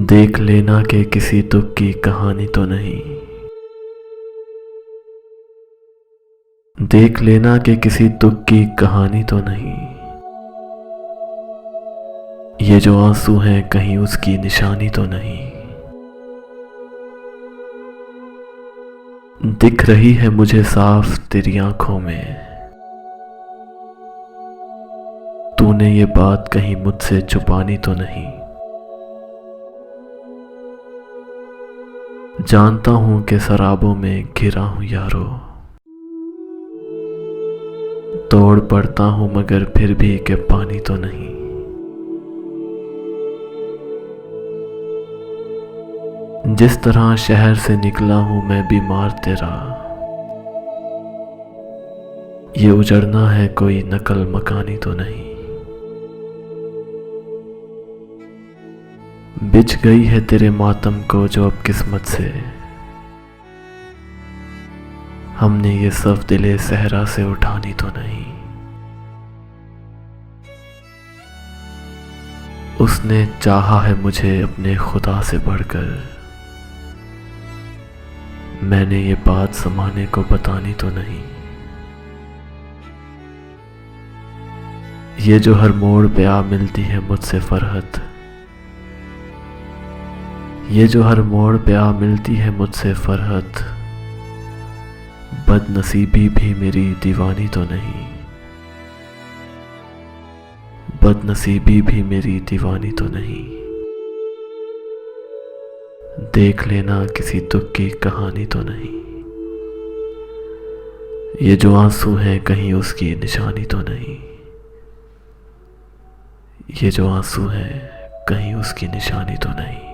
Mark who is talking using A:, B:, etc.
A: देख लेना कि किसी दुख की कहानी तो नहीं। देख लेना कि किसी दुख की कहानी तो नहीं। ये जो आंसू हैं कहीं उसकी निशानी तो नहीं। दिख रही है मुझे साफ तेरी आंखों में, तूने ये बात कहीं मुझसे छुपानी तो नहीं। जानता हूं कि शराबों में घिरा हूं यारो, तोड़ पड़ता हूं मगर फिर भी कि पानी तो नहीं। जिस तरह शहर से निकला हूं मैं बीमार तेरा, ये उजड़ना है कोई नकल मकानी तो नहीं। बिछ गई है तेरे मातम को जो अब किस्मत से, हमने ये सब दिले सहरा से उठानी तो नहीं। उसने चाहा है मुझे अपने खुदा से बढ़कर, मैंने ये बात ज़माने को बतानी तो नहीं। ये जो हर मोड़ पे आ मिलती है मुझसे फरहत, ये जो हर मोड़ पे आ मिलती है मुझसे फरहत, बदनसीबी भी मेरी दीवानी तो नहीं। बदनसीबी भी मेरी दीवानी तो नहीं। देख लेना किसी दुख की कहानी तो नहीं। ये जो आंसू हैं कहीं उसकी निशानी तो नहीं। ये जो आंसू हैं कहीं उसकी निशानी तो नहीं।